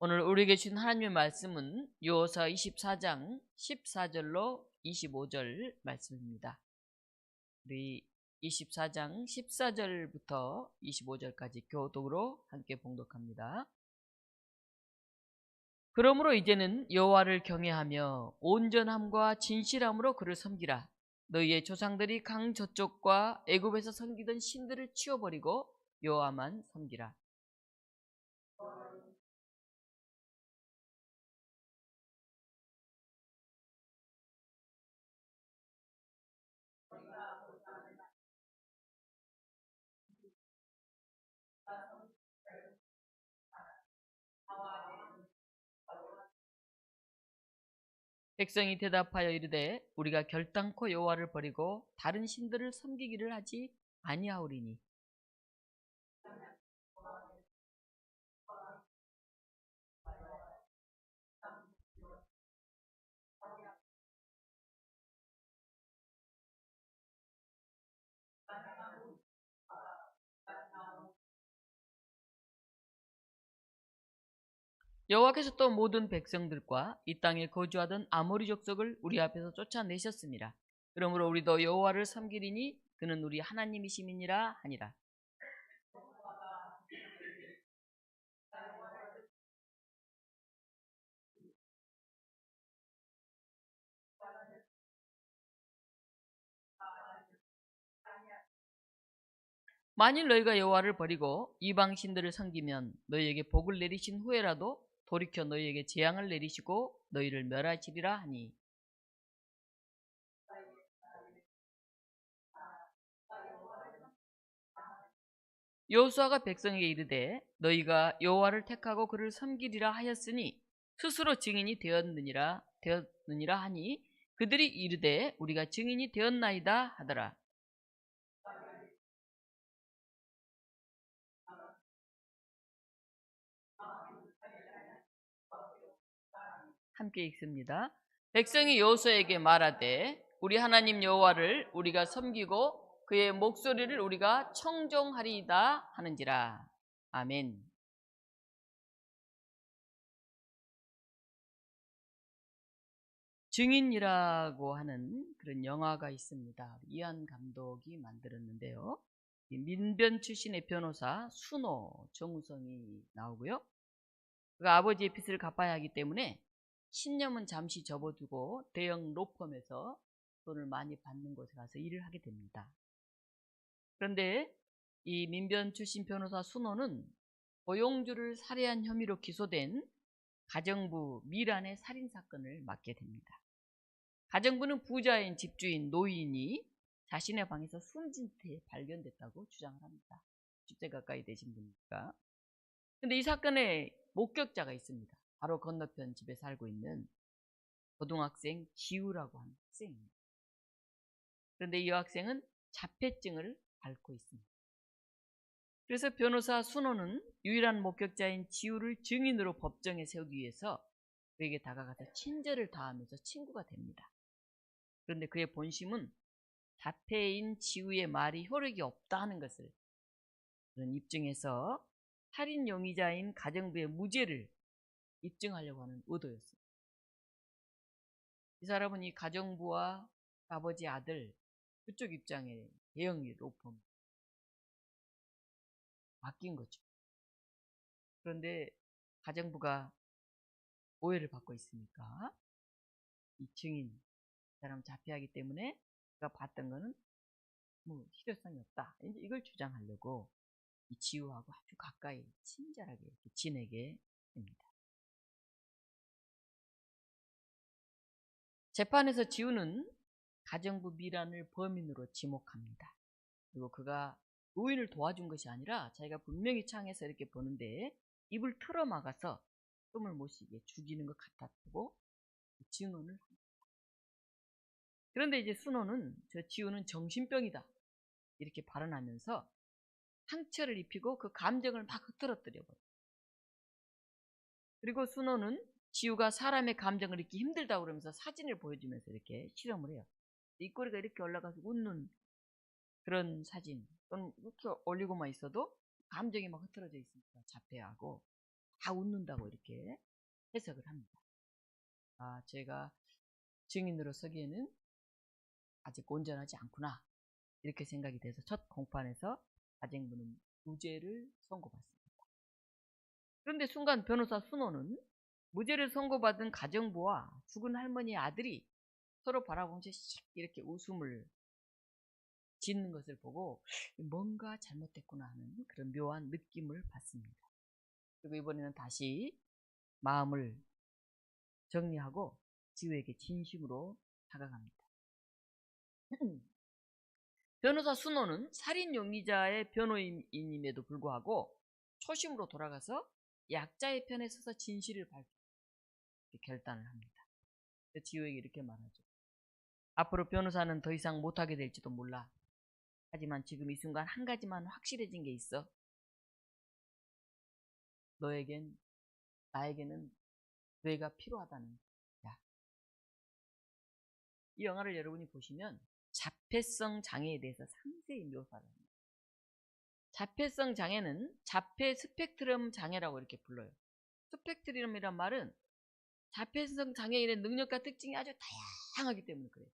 오늘 우리에게 주신 하나님의 말씀은 요호수아 24장 14절로 25절 말씀입니다. 우리 24장 14절부터 25절까지 교독으로 함께 봉독합니다. 그러므로 이제는 여호와를 경외하며 온전함과 진실함으로 그를 섬기라. 너희의 조상들이 강 저쪽과 애굽에서 섬기던 신들을 치워버리고 여호와만 섬기라. 백성이 대답하여 이르되 우리가 결단코 여호와를 버리고 다른 신들을 섬기기를 하지 아니하오리니. 여호와께서 또 모든 백성들과 이 땅에 거주하던 아모리 족속을 우리 앞에서 쫓아내셨습니다. 그러므로 우리도 여호와를 섬기리니 그는 우리 하나님이심이니라 하니라. 만일 너희가 여호와를 버리고 이방 신들을 섬기면 너희에게 복을 내리신 후에라도 돌이켜 너희에게 재앙을 내리시고 너희를 멸하시리라 하니. 여호수아가 백성에게 이르되 너희가 여호와를 택하고 그를 섬기리라 하였으니 스스로 증인이 되었느니라 하니 그들이 이르되 우리가 증인이 되었나이다 하더라. 함께 읽습니다. 백성이 여호수아에게 말하되 우리 하나님 여호와를 우리가 섬기고 그의 목소리를 우리가 청종하리이다 하는지라. 아멘. 증인이라고 하는 그런 영화가 있습니다. 이한 감독이 만들었는데요. 민변 출신의 변호사 순호 정우성이 나오고요. 그가 아버지의 빚을 갚아야 하기 때문에 신념은 잠시 접어두고 대형 로펌에서 돈을 많이 받는 곳에 가서 일을 하게 됩니다. 그런데 이 민변 출신 변호사 순호는 고용주를 살해한 혐의로 기소된 가정부 미란의 살인사건을 맡게 됩니다. 가정부는 부자인 집주인 노인이 자신의 방에서 숨진 채 발견됐다고 주장을 합니다. 10대 가까이 되신 분이니까. 근데 이 사건에 목격자가 있습니다. 바로 건너편 집에 살고 있는 고등학생 지우라고 하는 학생입니다. 그런데 이 학생은 자폐증을 앓고 있습니다. 그래서 변호사 순호는 유일한 목격자인 지우를 증인으로 법정에 세우기 위해서 그에게 다가가서 친절을 다하면서 친구가 됩니다. 그런데 그의 본심은 자폐인 지우의 말이 효력이 없다는 것을 그런 입증해서 살인 용의자인 가정부의 무죄를 입증하려고 하는 의도였습니다. 이 사람은 이 가정부와 아버지 아들 그쪽 입장에 대형 로펌 맡긴 거죠. 그런데 가정부가 오해를 받고 있으니까 이 증인 이 사람 자폐하기 때문에 그가 봤던 거는 뭐 실효성이 없다. 이제 이걸 주장하려고 이 지우하고 아주 가까이 친절하게 이렇게 지내게 됩니다. 재판에서 지우는 가정부 미란을 범인으로 지목합니다. 그리고 그가 노인을 도와준 것이 아니라 자기가 분명히 창에서 이렇게 보는데 입을 틀어막아서 숨을 못 쉬게 죽이는 것 같았고 증언을 합니다. 그런데 이제 순호는 저 지우는 정신병이다 이렇게 발언하면서 상처를 입히고 그 감정을 막 흐트러뜨려 버려요. 그리고 순호는 지우가 사람의 감정을 읽기 힘들다고 그러면서 사진을 보여주면서 이렇게 실험을 해요. 입꼬리가 이렇게 올라가서 웃는 그런 사진 또는 이렇게 올리고만 있어도 감정이 막 흐트러져 있으니까 자폐하고 다 웃는다고 이렇게 해석을 합니다. 제가 증인으로 서기에는 아직 온전하지 않구나 이렇게 생각이 돼서 첫 공판에서 가정부는 무죄를 선고받습니다. 그런데 순간 변호사 순호는 무죄를 선고받은 가정부와 죽은 할머니의 아들이 서로 바라보면서 씩 이렇게 웃음을 짓는 것을 보고 뭔가 잘못됐구나 하는 그런 묘한 느낌을 받습니다. 그리고 이번에는 다시 마음을 정리하고 지우에게 진심으로 다가갑니다. 변호사 순호는 살인 용의자의 변호인임에도 불구하고 초심으로 돌아가서 약자의 편에 서서 진실을 밝히기 결단을 합니다. 지우에게 이렇게 말하죠. 앞으로 변호사는 더 이상 못하게 될지도 몰라. 하지만 지금 이 순간 한 가지만 확실해진 게 있어. 나에게는 뇌가 필요하다는 거야. 이 영화를 여러분이 보시면 자폐성 장애에 대해서 상세히 묘사를 합니다. 자폐성 장애는 자폐 스펙트럼 장애라고 이렇게 불러요. 스펙트럼이란 말은 자폐성 장애인의 능력과 특징이 아주 다양하기 때문에 그래요.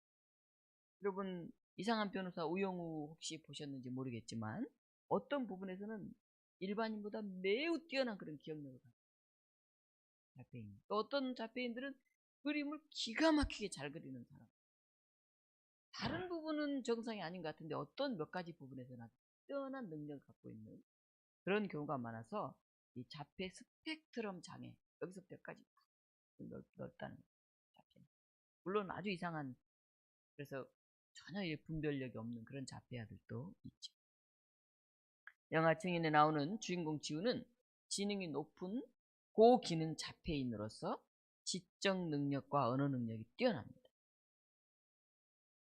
여러분 이상한 변호사 우영우 혹시 보셨는지 모르겠지만 어떤 부분에서는 일반인보다 매우 뛰어난 그런 기억력을 가지고 자폐인. 또 어떤 자폐인들은 그림을 기가 막히게 잘 그리는 사람. 다른 부분은 정상이 아닌 것 같은데 어떤 몇 가지 부분에서는 아주 뛰어난 능력을 갖고 있는 그런 경우가 많아서 이 자폐 스펙트럼 장애 여기서부터까지 넓다는 자폐. 물론 아주 이상한 그래서 전혀 분별력이 없는 그런 자폐아들도 있죠. 영화 증인에 나오는 주인공 지우는 지능이 높은 고기능 자폐인으로서 지적 능력과 언어 능력이 뛰어납니다.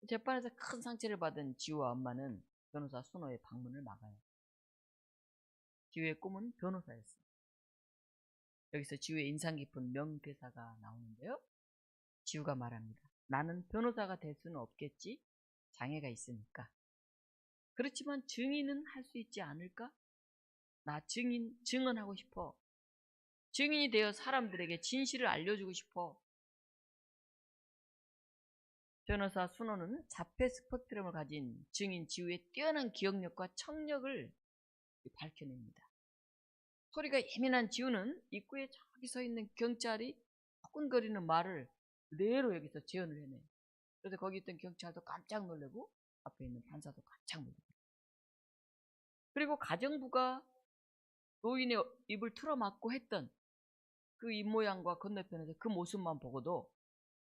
재판에서 큰 상처를 받은 지우와 엄마는 변호사 순호의 방문을 막아요. 지우의 꿈은 변호사였어요. 여기서 지우의 인상 깊은 명대사가 나오는데요. 지우가 말합니다. 나는 변호사가 될 수는 없겠지. 장애가 있으니까. 그렇지만 증인은 할 수 있지 않을까? 나 증언하고 싶어. 증인이 되어 사람들에게 진실을 알려주고 싶어. 변호사 순호는 자폐 스펙트럼을 가진 증인 지우의 뛰어난 기억력과 청력을 밝혀냅니다. 소리가 예민한 지우는 입구에 저기 서 있는 경찰이 헛군거리는 말을 그대로 여기서 재현을 해내요. 그래서 거기 있던 경찰도 깜짝 놀라고 앞에 있는 판사도 깜짝 놀라고. 그리고 가정부가 노인의 입을 틀어막고 했던 그 입모양과 건너편에서 그 모습만 보고도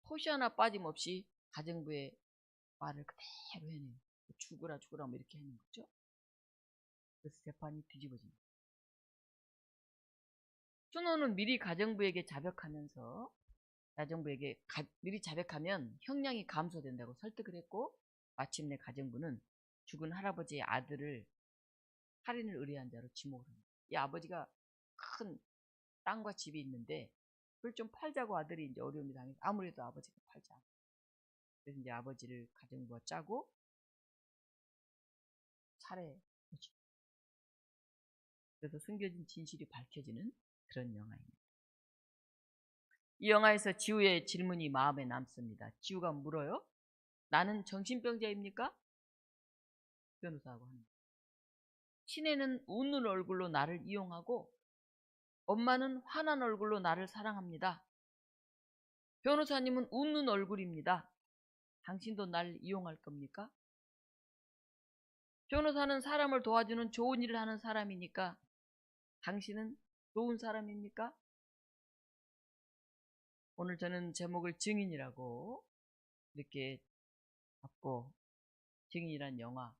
토시 하나 빠짐없이 가정부의 말을 그대로 해내요. 죽으라 뭐 이렇게 하는 거죠. 그래서 재판이 뒤집어집니다. 순호는 미리 가정부에게 자백하면서 미리 자백하면 형량이 감소된다고 설득을 했고 마침내 가정부는 죽은 할아버지의 아들을 살인을 의뢰한 자로 지목을 합니다. 이 아버지가 큰 땅과 집이 있는데 그걸 좀 팔자고 아들이 이제 어려움이 당해서 아무래도 아버지가 팔자. 그래서 이제 아버지를 가정부가 짜고 살해하죠. 그래서 숨겨진 진실이 밝혀지는 그런 영화입니다. 이 영화에서 지우의 질문이 마음에 남습니다. 지우가 물어요. 나는 정신병자입니까? 변호사하고 하는 거예요. 신혜는 웃는 얼굴로 나를 이용하고 엄마는 화난 얼굴로 나를 사랑합니다. 변호사님은 웃는 얼굴입니다. 당신도 날 이용할 겁니까? 변호사는 사람을 도와주는 좋은 일을 하는 사람이니까 당신은 좋은 사람입니까? 오늘 저는 제목을 증인이라고 이렇게 잡고 증인이란 영화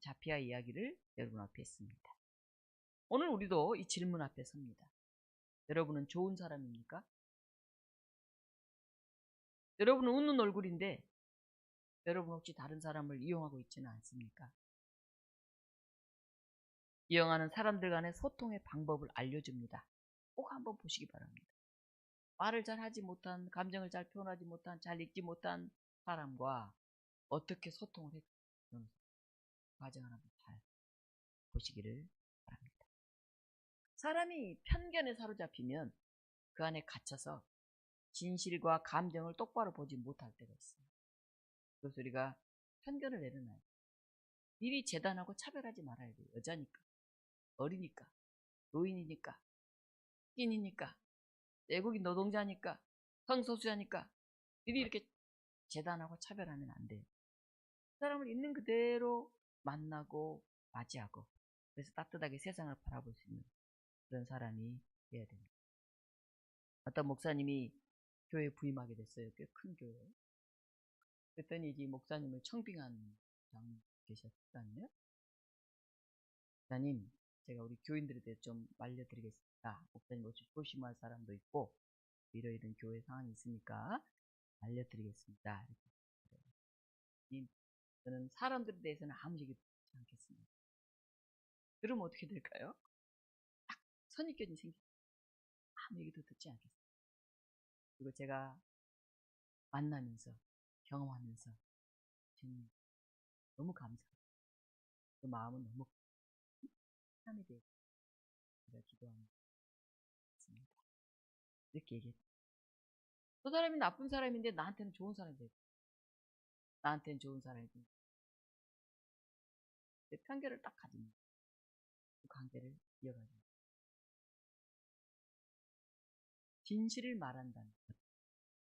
자폐아 이야기를 여러분 앞에 했습니다. 오늘 우리도 이 질문 앞에 섭니다. 여러분은 좋은 사람입니까? 여러분은 웃는 얼굴인데 여러분 혹시 다른 사람을 이용하고 있지는 않습니까? 이 영화는 사람들 간의 소통의 방법을 알려줍니다. 꼭 한번 보시기 바랍니다. 말을 잘 하지 못한, 감정을 잘 표현하지 못한, 잘 읽지 못한 사람과 어떻게 소통을 했는지 과정을 한번 잘 보시기를 바랍니다. 사람이 편견에 사로잡히면 그 안에 갇혀서 진실과 감정을 똑바로 보지 못할 때가 있어요. 그래서 우리가 편견을 내려놔요. 미리 재단하고 차별하지 말아야 돼요. 여자니까, 어리니까, 노인이니까, 흑인이니까, 외국인 노동자니까, 성소수자니까 미리 이렇게 재단하고 차별하면 안 돼요. 그 사람을 있는 그대로 만나고 맞이하고, 그래서 따뜻하게 세상을 바라볼 수 있는 그런 사람이 돼야 됩니다. 어떤 목사님이 교회에 부임하게 됐어요. 꽤 큰 교회. 그랬더니 이제 목사님을 청빙한 장 계셨다네요. 목사님, 제가 우리 교인들에 대해 좀 알려드리겠습니다. 목사님 혹시 조심할 사람도 있고 이런 교회 상황이 있으니까 알려드리겠습니다. 저는 사람들에 대해서는 아무 얘기도 듣지 않겠습니다. 그러면 어떻게 될까요? 딱 선입견이 생기죠. 아무 얘기도 듣지 않겠습니다. 그리고 제가 만나면서 경험하면서 저는 너무 감사해요. 그 마음은 너무 하나님에 대해서 제가 기도합니다. 이렇게 얘기했죠. 저 사람이 나쁜 사람인데 나한테는 좋은 사람이 되고 나한테는 좋은 사람이 되고 편견을 딱 가지면 그 관계를 이어가죠. 진실을 말한다는 것,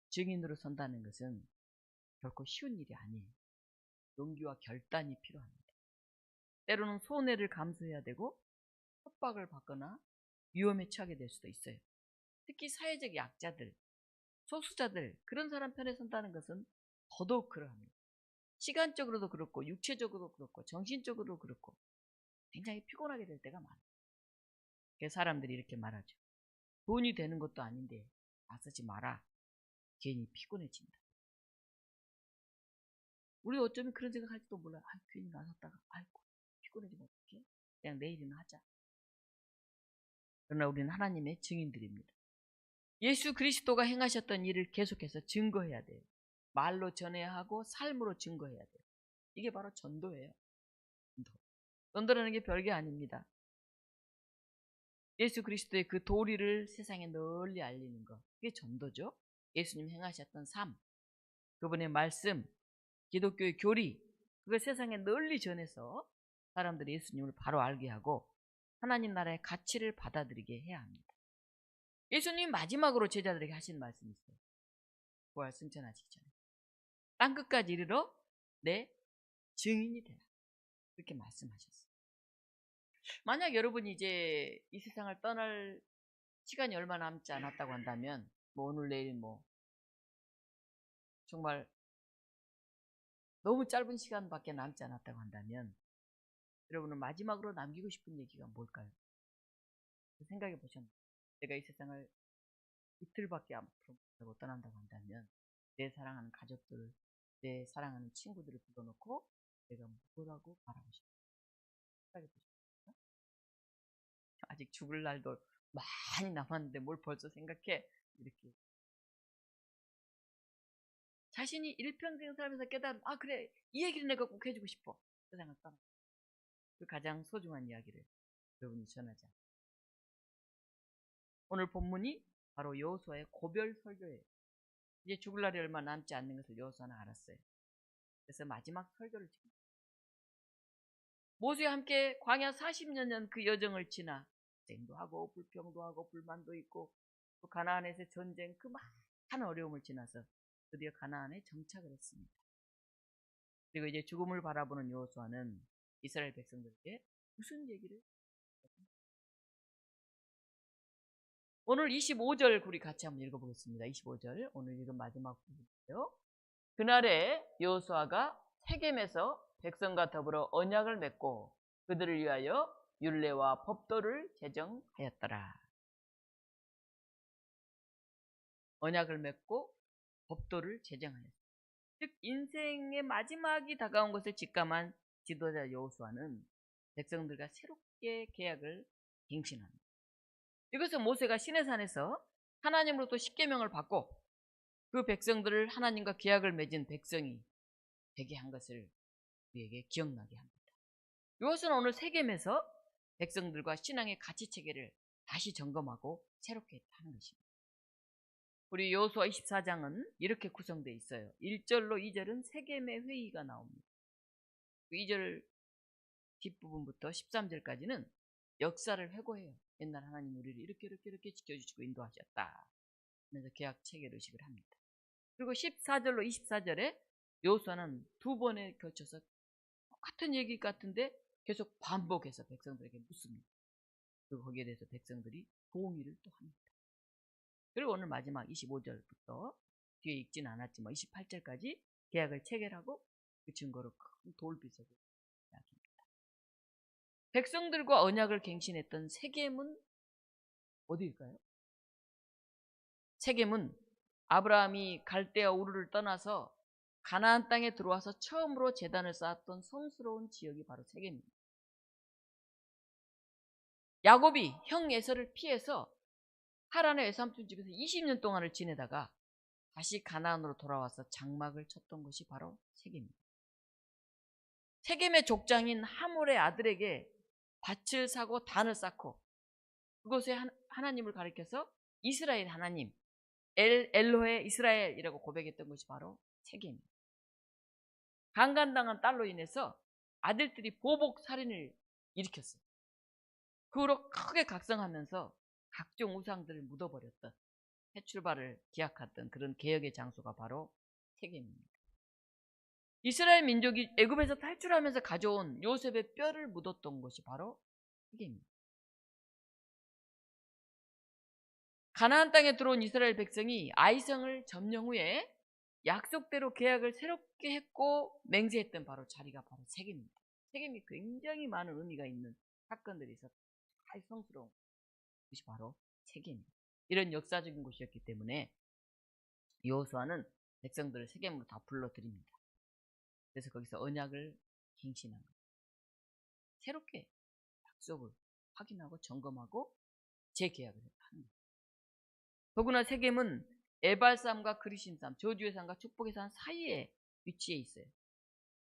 증인으로 선다는 것은 결코 쉬운 일이 아니에요. 용기와 결단이 필요합니다. 때로는 손해를 감수해야 되고 협박을 받거나 위험에 처하게 될 수도 있어요. 특히 사회적 약자들, 소수자들, 그런 사람 편에 선다는 것은 더더욱 그러합니다. 시간적으로도 그렇고 육체적으로도 그렇고 정신적으로도 그렇고 굉장히 피곤하게 될 때가 많아요. 그래서 사람들이 이렇게 말하죠. 돈이 되는 것도 아닌데 나서지 마라. 괜히 피곤해진다. 우리 어쩌면 그런 생각할지도 몰라요. 괜히 나섰다가 아이고 피곤해지면 어떡해? 그냥 내일이나 하자. 그러나 우리는 하나님의 증인들입니다. 예수 그리스도가 행하셨던 일을 계속해서 증거해야 돼요. 말로 전해야 하고 삶으로 증거해야 돼요. 이게 바로 전도예요. 전도라는 게 별게 아닙니다. 예수 그리스도의 그 도리를 세상에 널리 알리는 것, 그게 전도죠. 예수님 행하셨던 삶, 그분의 말씀, 기독교의 교리, 그걸 세상에 널리 전해서 사람들이 예수님을 바로 알게 하고 하나님 나라의 가치를 받아들이게 해야 합니다. 예수님 마지막으로 제자들에게 하신 말씀이 있어요. 부활 승천하시기 전에 땅끝까지 이르러 내 증인이 되라. 그렇게 말씀하셨어요. 만약 여러분이 이제 이 세상을 떠날 시간이 얼마 남지 않았다고 한다면 뭐 오늘 내일 뭐 정말 너무 짧은 시간밖에 남지 않았다고 한다면 여러분은 마지막으로 남기고 싶은 얘기가 뭘까요? 생각해 보셨나요? 내가 이 세상을 이틀밖에 앞으로 못하고 떠난다고 한다면 내 사랑하는 가족들, 내 사랑하는 친구들을 불러놓고 내가 뭐라고 말하고 싶어요? 생각해 보셨나요? 아직 죽을 날도 많이 남았는데 뭘 벌써 생각해? 이렇게 자신이 일평생 살면서 깨달은 그래 이 얘기를 내가 꼭 해주고 싶어. 세상을 떠나 그 가장 소중한 이야기를 여러분이 전하자. 오늘 본문이 바로 여호수아의 고별 설교예요. 이제 죽을 날이 얼마 남지 않는 것을 여호수아는 알았어요. 그래서 마지막 설교를 지금 모세와 함께 광야 40년 그 여정을 지나 전쟁도 하고 불평도 하고 불만도 있고 또 가나안에서 전쟁 그 많은 어려움을 지나서 드디어 가나안에 정착을 했습니다. 그리고 이제 죽음을 바라보는 여호수아는 이스라엘 백성들에게 무슨 얘기를 오늘 25절 우리 같이 한번 읽어보겠습니다. 25절 오늘 읽은 마지막 부분이에요. 그날에 여호수아가 세겜에서 백성과 더불어 언약을 맺고 그들을 위하여 율례와 법도를 제정하였더라. 언약을 맺고 법도를 제정하였다. 즉 인생의 마지막이 다가온 것을 직감한 지도자 여호수아는 백성들과 새롭게 계약을 갱신합니다. 이것은 모세가 시내산에서 하나님으로부터 십계명을 받고 그 백성들을 하나님과 계약을 맺은 백성이 되게 한 것을 우리에게 기억나게 합니다. 이것은 오늘 세겜에서 백성들과 신앙의 가치 체계를 다시 점검하고 새롭게 하는 것입니다. 우리 여호수아 24장은 이렇게 구성되어 있어요. 1절로 2절은 세겜의 회의가 나옵니다. 2절 뒷부분부터 13절까지는 역사를 회고해요. 옛날 하나님 우리를 이렇게 지켜주시고 인도하셨다 하면서 계약 체결 의식을 합니다. 그리고 14절로 24절에 여호수아는 두 번에 걸쳐서 똑같은 얘기 같은데 계속 반복해서 백성들에게 묻습니다. 그리고 거기에 대해서 백성들이 동의를 또 합니다. 그리고 오늘 마지막 25절부터 뒤에 읽지는 않았지만 28절까지 계약을 체결하고 그 증거로 큰 돌비석을 이야기합니다. 백성들과 언약을 갱신했던 세겜은 어디일까요? 세겜은 아브라함이 갈대아 우르를 떠나서 가나안 땅에 들어와서 처음으로 제단을 쌓았던 성스러운 지역이 바로 세겜입니다. 야곱이 형 에서를 피해서 하란의 외삼촌 집에서 20년 동안을 지내다가 다시 가나안으로 돌아와서 장막을 쳤던 것이 바로 세겜입니다. 세겜의 족장인 하몰의 아들에게 밭을 사고 단을 쌓고 그곳에 하나님을 가리켜서 이스라엘 하나님, 엘로헤 이스라엘이라고 고백했던 것이 바로 세겜입니다. 강간당한 딸로 인해서 아들들이 보복 살인을 일으켰어요. 그 후로 크게 각성하면서 각종 우상들을 묻어버렸던 해출발을 기약했던 그런 개혁의 장소가 바로 세겜입니다. 이스라엘 민족이 애굽에서 탈출하면서 가져온 요셉의 뼈를 묻었던 곳이 바로 세겜입니다. 가나안 땅에 들어온 이스라엘 백성이 아이성을 점령 후에 약속대로 계약을 새롭게 했고 맹세했던 바로 자리가 바로 세겜입니다. 세겜이 굉장히 많은 의미가 있는 사건들이 있어서 성스러운 곳이 바로 세겜입니다. 이런 역사적인 곳이었기 때문에 여호수아는 백성들을 세겜으로 다 불러들입니다. 그래서 거기서 언약을 갱신한 거예요. 새롭게 약속을 확인하고 점검하고 재계약을 하는 거예요. 더구나 세겜은 에발산과 그리심산, 저주의 산과 축복의 산 사이에 위치해 있어요.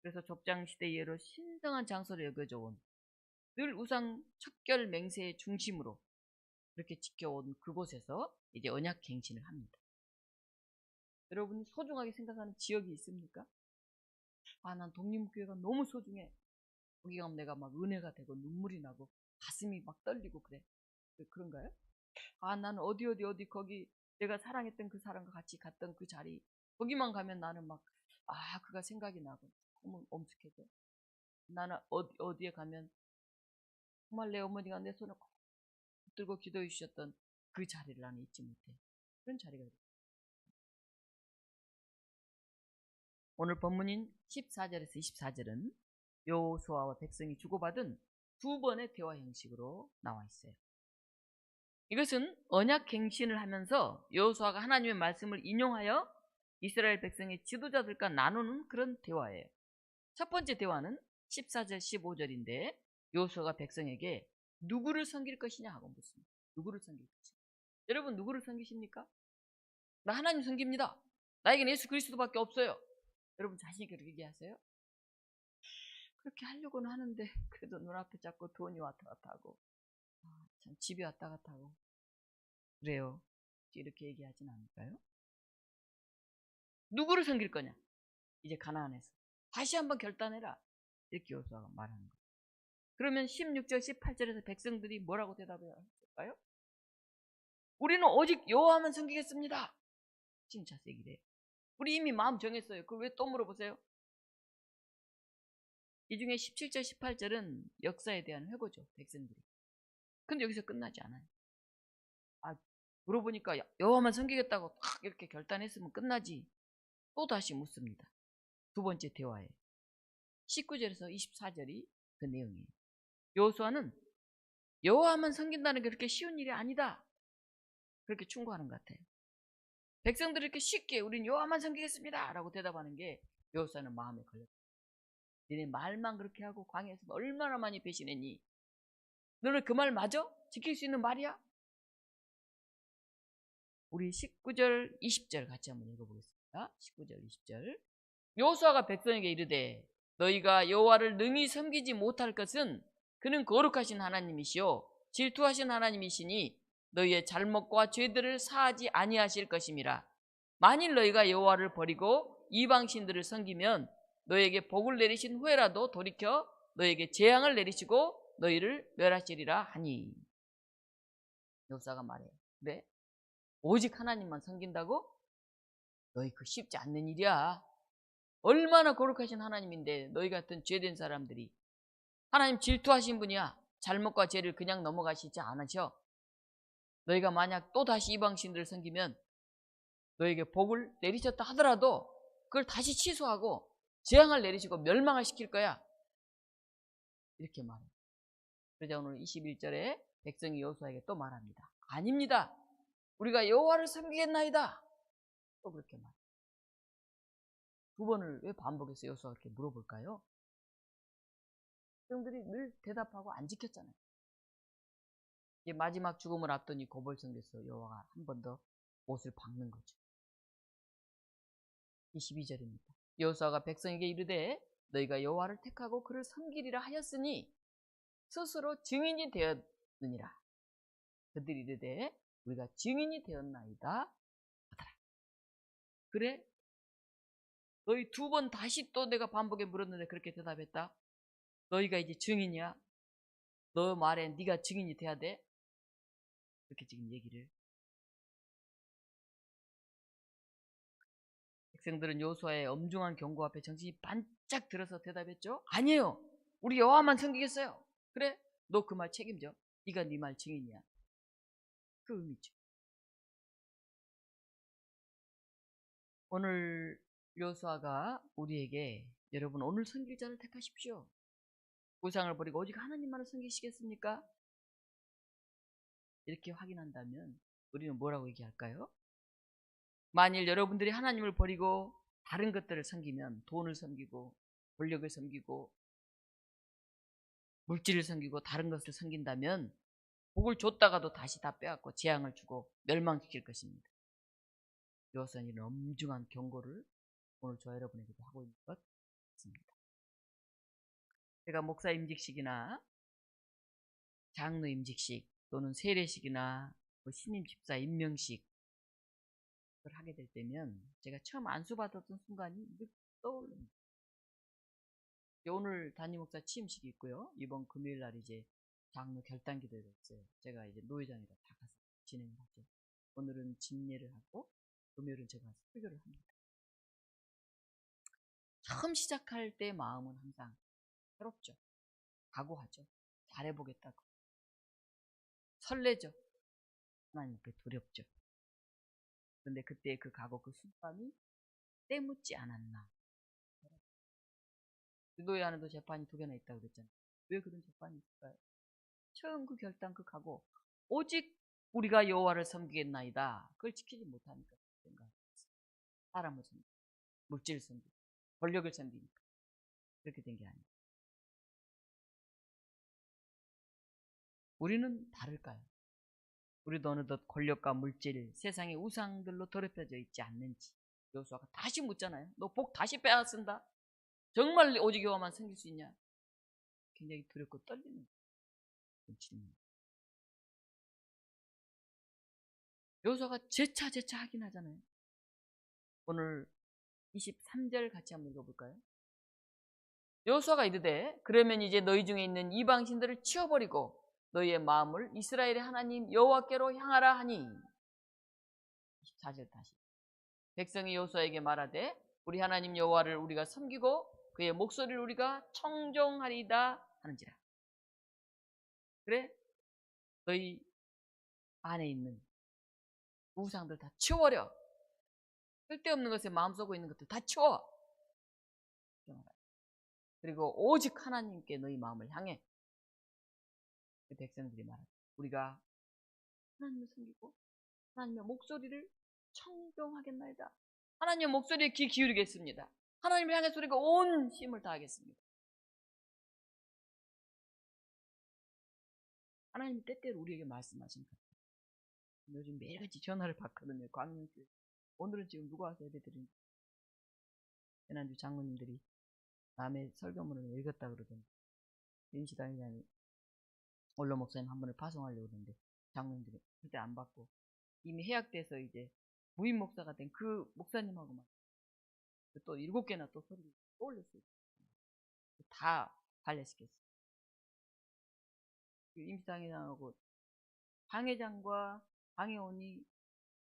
그래서 족장시대 이래로 신성한 장소로 여겨져 온 늘 우상 척결 맹세의 중심으로 그렇게 지켜온 그곳에서 이제 언약 갱신을 합니다. 여러분이 소중하게 생각하는 지역이 있습니까? 난 독립교회가 너무 소중해. 거기 가면 내가 막 은혜가 되고 눈물이 나고 가슴이 막 떨리고 그래. 그런가요? 나는 어디 거기 내가 사랑했던 그 사람과 같이 갔던 그 자리 거기만 가면 나는 막 그가 생각이 나고 너무 엄숙해져. 나는 어디에 가면 정말 내 어머니가 내 손을 꼭 붙들고 기도해 주셨던 그 자리를 나는 잊지 못해. 그런 자리가 있어요. 오늘 본문인 14절에서 24절은 여호수아와 백성이 주고받은 두 번의 대화 형식으로 나와 있어요. 이것은 언약 갱신을 하면서 여호수아가 하나님의 말씀을 인용하여 이스라엘 백성의 지도자들과 나누는 그런 대화예요. 첫 번째 대화는 14절 15절인데 여호수아가 백성에게 누구를 섬길 것이냐 하고 묻습니다. 누구를 섬길 것이냐. 여러분 누구를 섬기십니까? 나 하나님 섬깁니다. 나에게는 예수 그리스도밖에 없어요. 여러분 자신있게 그렇게 얘기하세요? 그렇게 하려고는 하는데 그래도 눈앞에 자꾸 돈이 왔다 갔다 하고 참 집이 왔다 갔다 하고 그래요. 이렇게 얘기하진 않을까요? 누구를 섬길 거냐? 이제 가나안에서 다시 한번 결단해라. 이렇게 여호수아가 말하는 거예요. 그러면 16절 18절에서 백성들이 뭐라고 대답을 할까요? 우리는 오직 여호와만 섬기겠습니다. 진짜 얘기를 해요. 우리 이미 마음 정했어요. 그걸 왜 또 물어보세요? 이 중에 17절 18절은 역사에 대한 회고죠. 백성들이. 근데 여기서 끝나지 않아요. 물어보니까 여호와만 섬기겠다고 탁 이렇게 결단했으면 끝나지. 또 다시 묻습니다. 두 번째 대화에 19절에서 24절이 그 내용이에요. 여호수아는 여호와만 섬긴다는 게 그렇게 쉬운 일이 아니다. 그렇게 충고하는 것 같아요. 백성들이 이렇게 쉽게 우린 여호와만 섬기겠습니다 라고 대답하는 게 여호수아는 마음에 걸렸어요. 너네 말만 그렇게 하고 광야에서 얼마나 많이 배신했니? 너는 그 말 맞아? 지킬 수 있는 말이야? 우리 19절 20절 같이 한번 읽어보겠습니다. 19절 20절 여호수아가 백성에게 이르되 너희가 여호와를 능히 섬기지 못할 것은 그는 거룩하신 하나님이시요 질투하신 하나님이시니 너희의 잘못과 죄들을 사하지 아니하실 것임이라. 만일 너희가 여호와를 버리고 이방신들을 섬기면 너희에게 복을 내리신 후에라도 돌이켜 너희에게 재앙을 내리시고 너희를 멸하시리라 하니. 여호사가 말해요. 그래? 오직 하나님만 섬긴다고? 너희 그 쉽지 않는 일이야. 얼마나 거룩하신 하나님인데 너희 같은 죄된 사람들이. 하나님 질투하신 분이야. 잘못과 죄를 그냥 넘어가시지 않으셔. 너희가 만약 또 다시 이방신들을 섬기면 너에게 복을 내리셨다 하더라도 그걸 다시 취소하고 재앙을 내리시고 멸망을 시킬 거야. 이렇게 말해요. 그러자 오늘 21절에 백성이 여호수아에게 또 말합니다. 아닙니다. 우리가 여호와를 섬기겠나이다. 또 그렇게 말해요. 두 번을 왜 반복해서 여호수아가 이렇게 물어볼까요? 백성들이 늘 대답하고 안 지켰잖아요. 이제 마지막 죽음을 앞두니 고벌성에서 여호와가 한 번 더 옷을 박는 거죠. 22절입니다. 여호수아가 백성에게 이르되 너희가 여호와를 택하고 그를 섬기리라 하였으니 스스로 증인이 되었느니라. 그들이 이르되 우리가 증인이 되었나이다 하더라. 그래? 너희 두 번 다시 또 내가 반복해 물었는데 그렇게 대답했다. 너희가 이제 증인이야. 너 말에 네가 증인이 돼야 돼. 그렇게 지금 얘기를. 백성들은 여호수아의 엄중한 경고 앞에 정신이 반짝 들어서 대답했죠. 아니에요. 우리 여호와만 섬기겠어요. 그래? 너 그 말 책임져. 네가 네 말 증인이야. 그 의미죠. 오늘 여호수아가 우리에게 여러분 오늘 섬길 자를 택하십시오. 우상을 버리고 오직 하나님만을 섬기시겠습니까? 이렇게 확인한다면 우리는 뭐라고 얘기할까요? 만일 여러분들이 하나님을 버리고 다른 것들을 섬기면 돈을 섬기고 권력을 섬기고 물질을 섬기고 다른 것을 섬긴다면 복을 줬다가도 다시 다 빼앗고 재앙을 주고 멸망시킬 것입니다. 여호수아는 이런 엄중한 경고를 오늘 저와 여러분에게도 하고 있는 것 같습니다. 제가 목사 임직식이나 장로 임직식 또는 세례식이나 신임 집사 임명식을 하게 될 때면 제가 처음 안수받았던 순간이 떠오릅니다. 오늘 담임 목사 취임식이 있고요. 이번 금요일 날 이제 장로 결단 기도회가 있어요. 제가 이제 노회장이라 다 가서 진행을 하죠. 오늘은 집례를 하고 금요일은 제가 설교를 합니다. 처음 시작할 때 마음은 항상 새롭죠. 각오하죠. 잘해보겠다고. 설레죠. 하나님께 두렵죠. 그런데 그때 그 각오, 그 순간이 때묻지 않았나. 기도회 안에도 재판이 2개나 있다고 그랬잖아요. 왜 그런 재판이 있을까요? 처음 그 결단, 그 각오, 오직 우리가 여호와를 섬기겠나이다. 그걸 지키지 못하니까 사람을 섬기고 물질을 섬기고 권력을 섬기니까 그렇게 된 게 아니에요. 우리는 다를까요? 우리도 어느덧 권력과 물질, 세상의 우상들로 더럽혀져 있지 않는지 여호수아가 다시 묻잖아요. 너 복 다시 빼앗는다? 정말 오직 여호와만 섬길 수 있냐? 굉장히 두렵고 떨리는 질문. 여호수아가 재차 하긴 하잖아요. 오늘 23절 같이 한번 읽어볼까요? 여호수아가 이르되 그러면 이제 너희 중에 있는 이방신들을 치워버리고 너희의 마음을 이스라엘의 하나님 여호와께로 향하라 하니. 24절 다시. 백성이 여호수아에게 말하되 우리 하나님 여호와를 우리가 섬기고 그의 목소리를 우리가 청종하리이다 하는지라. 그래? 너희 안에 있는 우상들 다 치워버려. 쓸데없는 것에 마음 쏘고 있는 것들 다 치워. 그리고 오직 하나님께 너희 마음을 향해. 그 백성들이 말하죠. 우리가 하나님을 섬기고 하나님의 목소리를 청종하겠나이다. 하나님의 목소리에 귀 기울이겠습니다. 하나님을 향해서 우리가 온 힘을 다하겠습니다. 하나님이 때때로 우리에게 말씀하신 것. 요즘 매일같이 전화를 받거든요. 광명교회. 오늘은 지금 누가 와서 예배드리는 거예요? 지난주 장로님들이 남의 설교문을 읽었다 그러더니 윤시당이라니 원로 목사님 한 번을 파송하려고 그러는데 장로님들이 그때 안 받고 이미 해약돼서 이제 무임 목사가 된 그 목사님하고만 또 7개나 또 소리를 또 올렸어요. 다 발레시켰어요. 임시당회장하고 방회장과 방회원이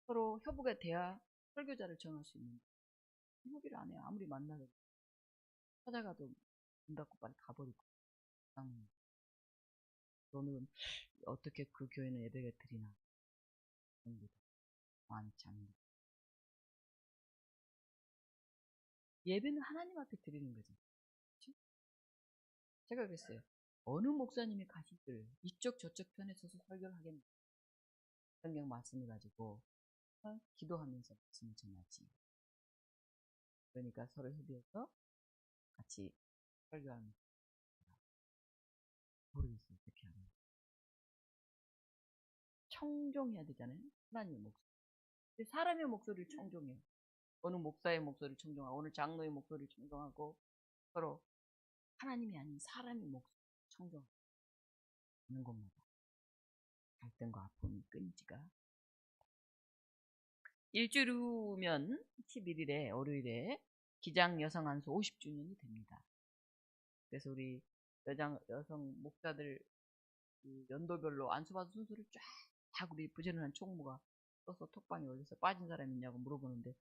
서로 협의가 돼야 설교자를 정할 수 있는데 협의를 안 해요. 아무리 만나도 찾아가도 문 닫고 빨리 가버리고. 너는 어떻게 그 교회는 예배가 드리나? 많지 않는다. 예배는 하나님 앞에 드리는 거지. 그치? 제가 그랬어요. 어느 목사님이 가시길 이쪽 저쪽 편에 서서 설교를 하겠나. 성경 말씀을 가지고 기도하면서 말씀을 전하지. 그러니까 서로 협의해서 같이 설교하는 모르겠어요. 어떻게 하면. 청종해야 되잖아요. 하나님의 목소리. 사람의 목소리를 청종해요. 어느 목사의 목소리를 청종하고 어느 장로의 목소리를 청종하고 서로 하나님이 아닌 사람의 목소리를 청종하는 곳마다 갈등과 아픔이 끊이지가. 일주일 후면 11일에 월요일에 기장 여성 안수 50주년이 됩니다. 그래서 우리 여성 목사들 연도별로 안수받은 순서를 쫙 우리 부지런한 총무가 써서 톡방에 올려서 빠진 사람 있냐고 물어보는데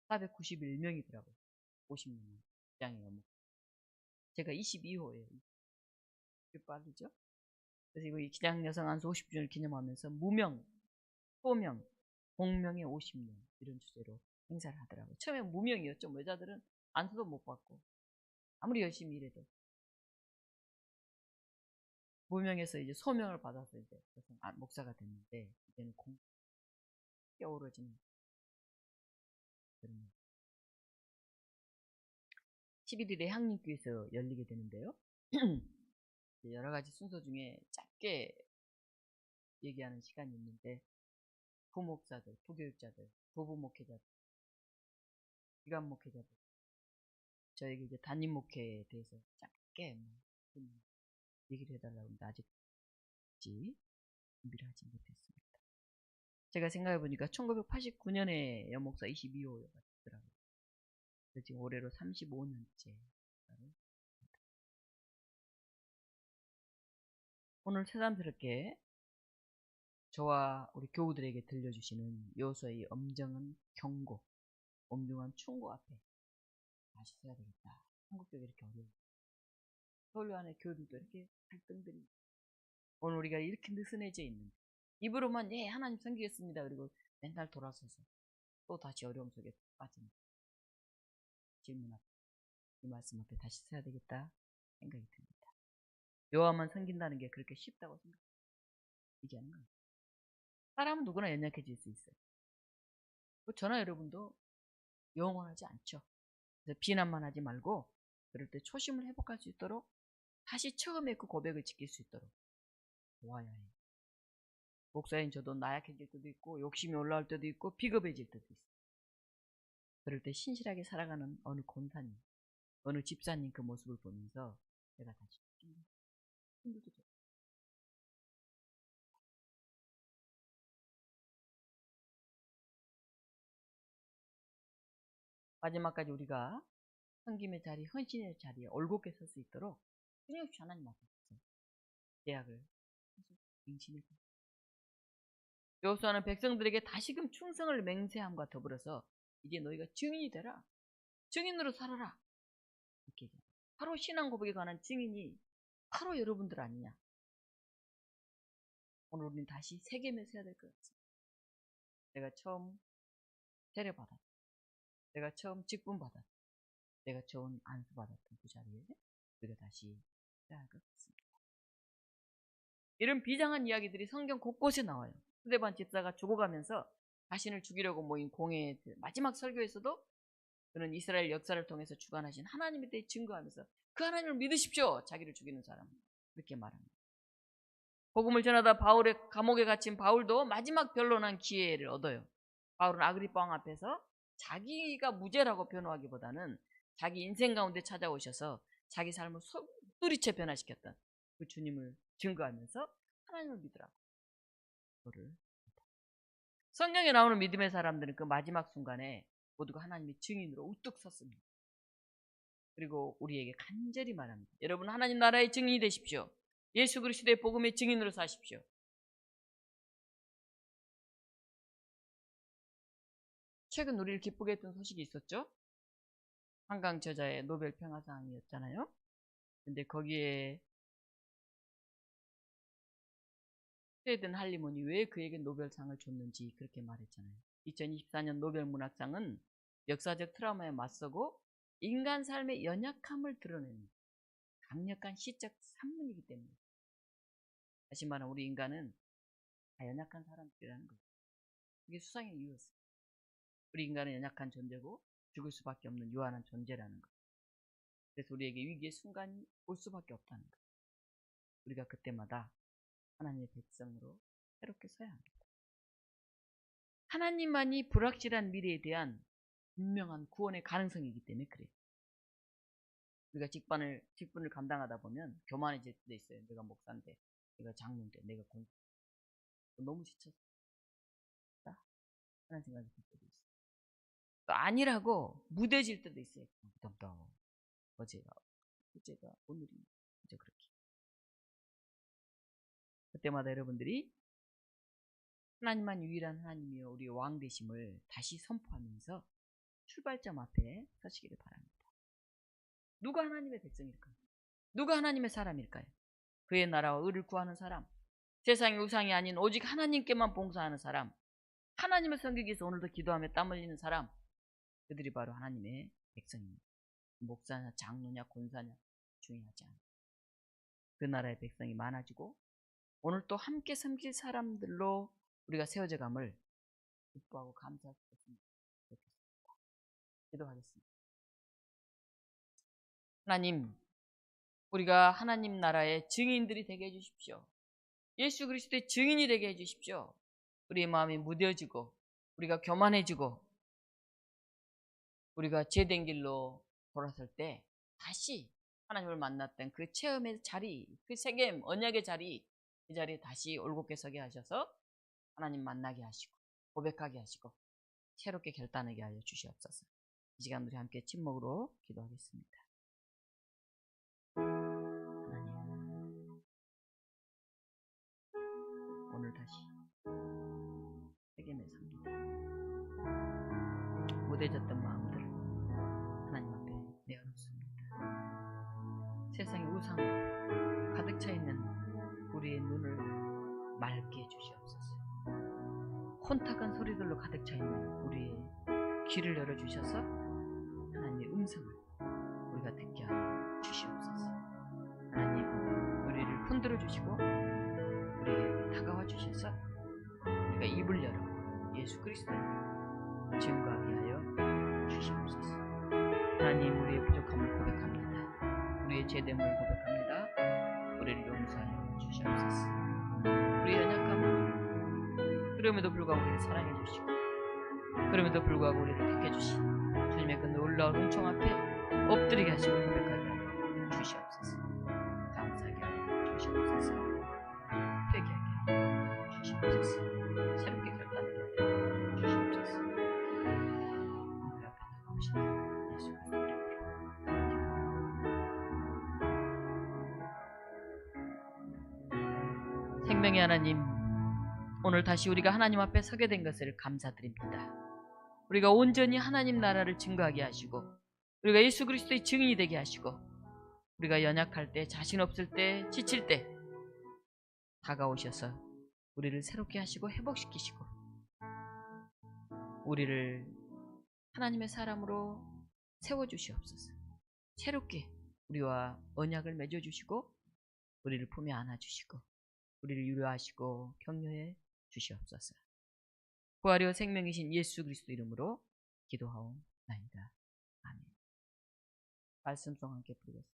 491명이더라고요. 50명 기장의 여목. 제가 22호예요. 빠르죠? 그래서 이거 기장 여성 안수 50주년을 기념하면서 무명, 소명, 공명의 50년 이런 주제로 행사를 하더라고요. 처음에 무명이었죠. 여자들은 안수도 못 받고 아무리 열심히 일해도. 무명에서 이제 소명을 받아서 이제 목사가 됐는데 이제는 공께 어우러지는 그런 11일에 향림교에서 열리게 되는데요. 여러 가지 순서 중에 짧게 얘기하는 시간이 있는데 부목사들, 부교육자들, 부부 목회자들, 기관 목회자들 저에게 이제 담임 목회에 대해서 짧게 얘기를 해달라고 하는데 아직 준비를 하지 못했습니다. 제가 생각해보니까 1989년에 여목사 22호가 됐더라고요. 지금 올해로 35년째. 오늘 새삼스럽게 저와 우리 교우들에게 들려주시는 여호수아의 엄정한 경고, 엄중한 충고 앞에 다시 서야 되겠다. 한국 교회 이렇게 어려워. 서울 안에 교우들도 이렇게 갈등들이. 오늘 우리가 이렇게 느슨해져 있는데 입으로만 예 하나님 섬기겠습니다. 그리고 맨날 돌아서서 또 다시 어려움 속에 빠지는 질문 앞에 이 말씀 앞에 다시 서야 되겠다 생각이 듭니다. 여호와만 섬긴다는 게 그렇게 쉽다고 얘기하는 거예요. 사람은 누구나 연약해질 수 있어요. 저나 여러분도 영원하지 않죠. 그래서 비난만 하지 말고 그럴 때 초심을 회복할 수 있도록 다시 처음에 그 고백을 지킬 수 있도록 도와야 해요. 목사인 저도 나약해질 때도 있고 욕심이 올라올 때도 있고 비겁해질 때도 있어요. 그럴 때 신실하게 살아가는 어느 권사님, 어느 집사님 그 모습을 보면서 내가 다시 힘들도 좋고 마지막까지 우리가 섬김의 자리, 헌신의 자리에 올곧게 설 수 있도록 끊임없이 하나님 앞에 계약을 맹신해서 여호수아는 백성들에게 다시금 충성을 맹세함과 더불어서 이제 너희가 증인이 되라. 증인으로 살아라. 이렇게 바로 신앙 고백에 관한 증인이 바로 여러분들 아니냐. 오늘 우리는 다시 세겜에 서야 될 것 같습니다. 내가 처음 세례받았다. 내가 처음 직분받았다. 내가 처음 안수받았던 그 자리에 우리가 다시 서야 할 것 같습니다. 이런 비장한 이야기들이 성경 곳곳에 나와요. 스데반 집사가 죽어가면서 자신을 죽이려고 모인 공회의 마지막 설교에서도 그는 이스라엘 역사를 통해서 주관하신 하나님에 대해 증거하면서 그 하나님을 믿으십시오. 자기를 죽이는 사람 그렇게 말합니다. 복음을 전하다 바울의 감옥에 갇힌 바울도 마지막 변론한 기회를 얻어요. 바울은 아그리파 왕 앞에서 자기가 무죄라고 변호하기보다는 자기 인생 가운데 찾아오셔서 자기 삶을 소리쳐 변화시켰던 그 주님을 증거하면서 하나님을 믿으라고. 그거를. 성경에 나오는 믿음의 사람들은 그 마지막 순간에 모두가 하나님의 증인으로 우뚝 섰습니다. 그리고 우리에게 간절히 말합니다. 여러분, 하나님 나라의 증인이 되십시오. 예수 그리스도의 복음의 증인으로 사십시오. 최근 우리를 기쁘게 했던 소식이 있었죠? 한강 저자의 노벨 평화상이었잖아요. 근데 거기에 스웨덴 할리몬이 왜 그에게 노벨상을 줬는지 그렇게 말했잖아요. 2024년 노벨 문학상은 역사적 트라우마에 맞서고 인간 삶의 연약함을 드러내는 강력한 시적 산문이기 때문에. 다시 말하면 우리 인간은 다 연약한 사람들이라는 거죠. 그게 수상의 이유였어요. 우리 인간은 연약한 존재고 죽을 수밖에 없는 유한한 존재라는 것. 그래서 우리에게 위기의 순간이 올 수밖에 없다는 것. 우리가 그때마다 하나님의 백성으로 새롭게 서야 합니다. 하나님만이 불확실한 미래에 대한 분명한 구원의 가능성이기 때문에 그래요. 우리가 직분을 감당하다 보면 교만해질 때도 있어요. 내가 목사인데, 내가 장로인데, 내가 공 너무 지쳤다 하는 생각이 들 때도 있어요. 또 아니라고 무뎌질 때도 있어요. 어제가 오늘이 이제 그렇게. 그때마다 여러분들이 하나님만 유일한 하나님이여 우리의 왕 되심을 다시 선포하면서 출발점 앞에 서시기를 바랍니다. 누가 하나님의 백성일까요? 누가 하나님의 사람일까요? 그의 나라와 의를 구하는 사람, 세상의 우상이 아닌 오직 하나님께만 봉사하는 사람, 하나님을 섬기기 위해서 오늘도 기도하며 땀 흘리는 사람, 그들이 바로 하나님의 백성입니다. 목사냐 장로냐 권사냐 중요하지 않아요. 그 나라의 백성이 많아지고 오늘 또 함께 섬길 사람들로 우리가 세워져 감을 기뻐하고 감사할 수 있습니다. 기도하겠습니다. 하나님, 우리가 하나님 나라의 증인들이 되게 해주십시오. 예수 그리스도의 증인이 되게 해주십시오. 우리의 마음이 무뎌지고 우리가 교만해지고 우리가 죄된 길로 돌아설 때 다시 하나님을 만났던 그 체험의 자리, 그 세겜 언약의 자리, 그 자리에 다시 올곧게 서게 하셔서 하나님 만나게 하시고 고백하게 하시고 새롭게 결단하게 하여 주시옵소서. 이 시간 우리 함께 침묵으로 기도하겠습니다. 하나님, 오늘 다시 세겜에 삽니다. 무뎌졌던 마음들 하나님 앞에 내어놓습니다. 세상의 우상 가득 차 있는 우리의 눈을 맑게 해주시옵소서. 혼탁한 소리들로 가득 차 있는 우리의 귀를 열어주셔서 하나님의 음성을 우리가 듣게 하여 주시옵소서. 하나님, 우리를 흔들어 주시고 우리에게 다가와 주셔서 우리가 입을 열어 예수 그리스도를 증거하게 하여 주시옵소서. 하나님, 우리의 부족함을 고백합니다. 우리의 죄됨을 고백합니다. 우리를 용서하여 주시옵소서. 우리의 연약함을 그럼에도 불구하고 우리를 사랑해 주시고 그럼에도 불구하고 우리를 택해 주신 주님의 그 놀라운 은총 앞에 엎드리게 하시고 고백하게 하여 주시옵소서. 감사하게 하여 주시옵소서. 회개하게 하여 주시옵소서. 새롭게 결단하게 하여 주시옵소서. 우리 앞에 나가오신 예수 그리스도 생명의 하나님, 오늘 다시 우리가 하나님 앞에 서게 된 것을 감사드립니다. 우리가 온전히 하나님 나라를 증거하게 하시고 우리가 예수 그리스도의 증인이 되게 하시고 우리가 연약할 때, 자신 없을 때, 지칠 때 다가오셔서 우리를 새롭게 하시고 회복시키시고 우리를 하나님의 사람으로 세워주시옵소서. 새롭게 우리와 언약을 맺어주시고 우리를 품에 안아주시고 우리를 유로하시고 격려해 주시옵소서. 부활이요 생명이신 예수 그리스도 이름으로 기도하옵나이다. 아멘. 말씀송 함께 부르겠습니다.